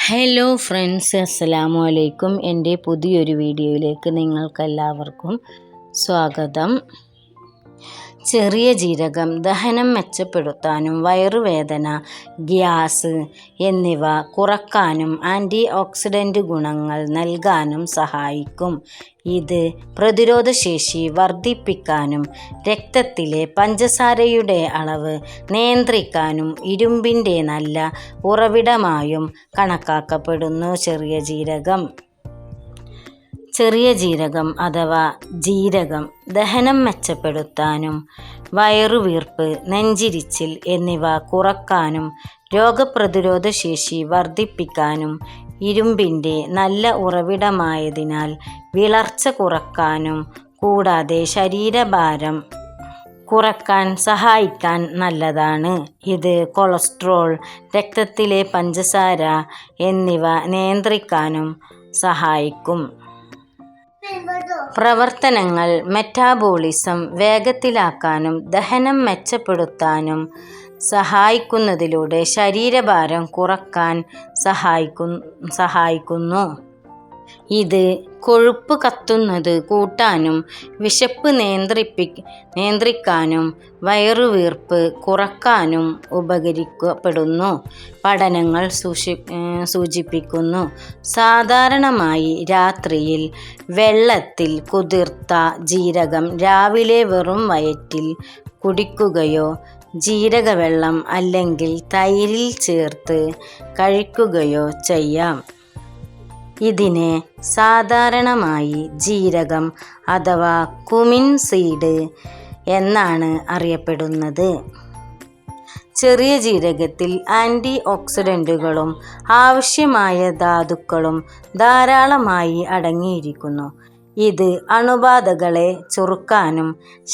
Hello friends, അസ്സലാമു അലൈക്കും. എൻ്റെ പുതിയൊരു വീഡിയോയിലേക്ക് നിങ്ങൾക്കെല്ലാവർക്കും സ്വാഗതം. ചെറിയ ജീരകം ദഹനം മെച്ചപ്പെടുത്താനും വയറുവേദന, ഗ്യാസ് എന്നിവ കുറക്കാനും ആൻറ്റി ഓക്സിഡൻ്റ് ഗുണങ്ങൾ നൽകാനും സഹായിക്കും. ഇത് പ്രതിരോധശേഷി വർദ്ധിപ്പിക്കാനും രക്തത്തിലെ പഞ്ചസാരയുടെ അളവ് നിയന്ത്രിക്കാനും ഇരുമ്പിൻ്റെ നല്ല ഉറവിടമായും കണക്കാക്കപ്പെടുന്നു. ചെറിയ ജീരകം അഥവാ ജീരകം ദഹനം മെച്ചപ്പെടുത്താനും വയറുവീർപ്പ്, നെഞ്ചിരിച്ചിൽ എന്നിവ കുറക്കാനും രോഗപ്രതിരോധ ശേഷി വർദ്ധിപ്പിക്കാനും ഇരുമ്പിൻ്റെ നല്ല ഉറവിടമായതിനാൽ വിളർച്ച കുറക്കാനും കൂടാതെ ശരീരഭാരം കുറക്കാൻ സഹായിക്കാൻ നല്ലതാണ്. ഇത് കൊളസ്ട്രോൾ, രക്തത്തിലെ പഞ്ചസാര എന്നിവ നിയന്ത്രിക്കാനും സഹായിക്കും. പ്രവർത്തനങ്ങൾ മെറ്റാബോളിസം വേഗത്തിലാക്കാനും ദഹനം മെച്ചപ്പെടുത്താനും സഹായിക്കുന്നതിലൂടെ ശരീരഭാരം കുറക്കാൻ സഹായിക്കുന്നു. ഇത് കൊഴുപ്പ് കത്തുന്നത് കൂട്ടാനും വിശപ്പ് നിയന്ത്രിക്കാനും വയറുവീർപ്പ് കുറക്കാനും ഉപകരിക്കപ്പെടുന്നു. പഠനങ്ങൾ സൂചിപ്പിക്കുന്നു. സാധാരണമായി രാത്രിയിൽ വെള്ളത്തിൽ കുതിർത്ത ജീരകം രാവിലെ വെറും വയറ്റിൽ കുടിക്കുകയോ ജീരകവെള്ളം അല്ലെങ്കിൽ തൈരിൽ ചേർത്ത് കഴിക്കുകയോ ചെയ്യാം. ഇതിനെ സാധാരണമായി ജീരകം അഥവാ കുമിൻ സീഡ് എന്നാണ് അറിയപ്പെടുന്നത്. ചെറിയ ജീരകത്തിൽ ആൻറ്റി ഓക്സിഡൻറ്റുകളും ആവശ്യമായ ധാതുക്കളും ധാരാളമായി അടങ്ങിയിരിക്കുന്നു. ഇത് അണുബാധകളെ ചെറുക്കാനും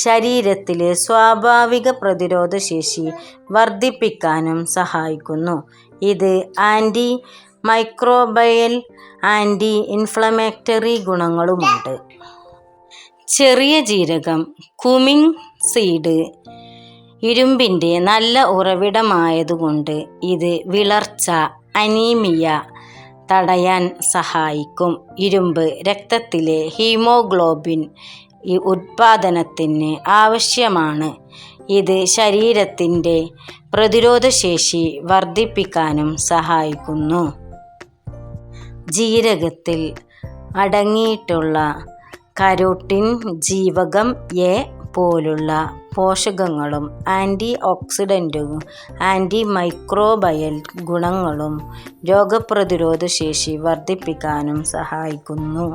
ശരീരത്തിലെ സ്വാഭാവിക പ്രതിരോധശേഷി വർദ്ധിപ്പിക്കാനും സഹായിക്കുന്നു. ഇത് ആൻറ്റി മൈക്രോബയൽ, ആൻറ്റി ഇൻഫ്ലമേറ്ററി ഗുണങ്ങളുമുണ്ട്. ചെറിയ ജീരകം കുമിൻ സീഡ് ഇരുമ്പിൻ്റെ നല്ല ഉറവിടമായതുകൊണ്ട് ഇത് വിളർച്ച, അനീമിയ തടയാൻ സഹായിക്കും. ഇരുമ്പ് രക്തത്തിലെ ഹീമോഗ്ലോബിൻ ഉത്പാദനത്തിന് ആവശ്യമാണ്. ഇത് ശരീരത്തിൻ്റെ പ്രതിരോധശേഷി വർദ്ധിപ്പിക്കാനും സഹായിക്കുന്നു. ജീരകത്തിൽ അടങ്ങിയിട്ടുള്ള കരോട്ടിൻ, ജീവകം എ പോലുള്ള പോഷകങ്ങളും ആൻറ്റി ഓക്സിഡൻറ്റും ആൻറ്റി മൈക്രോബയൽ ഗുണങ്ങളും രോഗപ്രതിരോധ ശേഷി വർദ്ധിപ്പിക്കാനും സഹായിക്കുന്നു.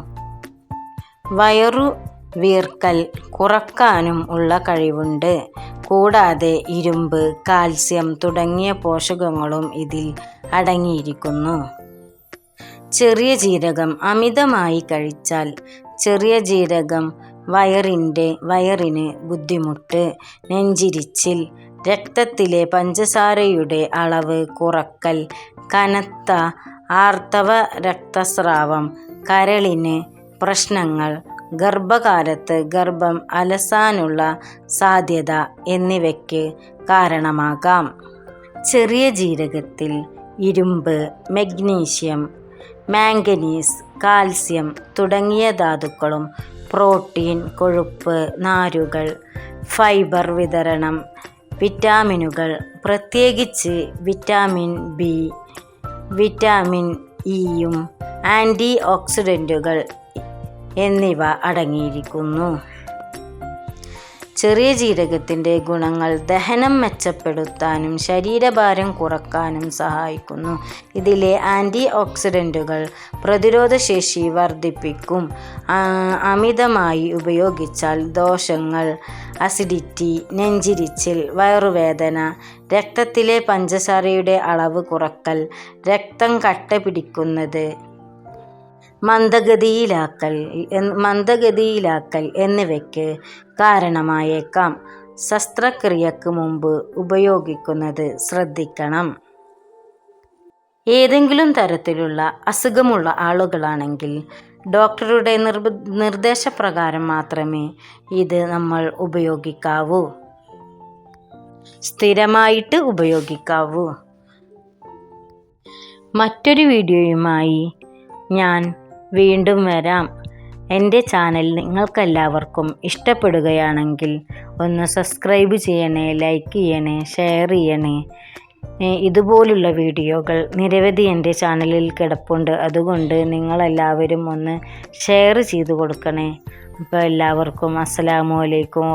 വയറുവീർക്കൽ കുറക്കാനും ഉള്ള കഴിവുണ്ട്. കൂടാതെ ഇരുമ്പ്, കാൽസ്യം തുടങ്ങിയ പോഷകങ്ങളും ഇതിൽ അടങ്ങിയിരിക്കുന്നു. ചെറിയ ജീരകം അമിതമായി കഴിച്ചാൽ ചെറിയ ജീരകം വയറിന് ബുദ്ധിമുട്ട്, നെഞ്ചിരിച്ചിൽ, രക്തത്തിലെ പഞ്ചസാരയുടെ അളവ് കുറക്കൽ, കനത്ത ആർത്തവ രക്തസ്രാവം, കരളിന് പ്രശ്നങ്ങൾ, ഗർഭകാലത്ത് ഗർഭം അലസാനുള്ള സാധ്യത എന്നിവയ്ക്ക് കാരണമാകാം. ചെറിയ ജീരകത്തിൽ ഇരുമ്പ്, മഗ്നീഷ്യം, മാംഗനീസ്, കാൽസ്യം തുടങ്ങിയ ധാതുക്കളും പ്രോട്ടീൻ, കൊഴുപ്പ്, നാരുകൾ, ഫൈബർ വിതരണം, വിറ്റാമിനുകൾ പ്രത്യേകിച്ച് വിറ്റാമിൻ ബി, വിറ്റാമിൻ ഇയും ആൻറ്റി ഓക്സിഡൻറ്റുകൾ എന്നിവ അടങ്ങിയിരിക്കുന്നു. ചെറിയ ജീരകത്തിൻ്റെ ഗുണങ്ങൾ ദഹനം മെച്ചപ്പെടുത്താനും ശരീരഭാരം കുറക്കാനും സഹായിക്കുന്നു. ഇതിലെ ആൻറ്റി ഓക്സിഡൻറ്റുകൾ പ്രതിരോധശേഷി വർദ്ധിപ്പിക്കും. അമിതമായി ഉപയോഗിച്ചാൽ ദോഷങ്ങൾ അസിഡിറ്റി, നെഞ്ചിരിച്ചിൽ, വയറുവേദന, രക്തത്തിലെ പഞ്ചസാരയുടെ അളവ് കുറക്കൽ, രക്തം കട്ട പിടിക്കുന്നത്, മന്ദഗതിയിലാക്കൽ എന്നിവയ്ക്ക് കാരണമായേക്കാം. ശസ്ത്രക്രിയക്ക് മുമ്പ് ഉപയോഗിക്കുന്നത് ശ്രദ്ധിക്കണം. ഏതെങ്കിലും തരത്തിലുള്ള അസുഖമുള്ള ആളുകളാണെങ്കിൽ ഡോക്ടറുടെ നിർദ്ദേശപ്രകാരം മാത്രമേ ഇത് നമ്മൾ ഉപയോഗിക്കാവൂ. സ്ഥിരമായിട്ട് ഉപയോഗിക്കാവൂ. മറ്റൊരു വീഡിയോയുമായി ഞാൻ വീണ്ടും വരാം. എൻ്റെ ചാനൽ നിങ്ങൾക്കെല്ലാവർക്കും ഇഷ്ടപ്പെടുകയാണെങ്കിൽ ഒന്ന് സബ്സ്ക്രൈബ് ചെയ്യണേ, ലൈക്ക് ചെയ്യണേ, ഷെയർ ചെയ്യണേ. ഇതുപോലുള്ള വീഡിയോകൾ നിരവധി എൻ്റെ ചാനലിൽ കിടപ്പുണ്ട്. അതുകൊണ്ട് നിങ്ങളെല്ലാവരും ഒന്ന് ഷെയർ ചെയ്ത് കൊടുക്കണേ. അപ്പോൾ എല്ലാവർക്കും അസ്സലാമു അലൈക്കും.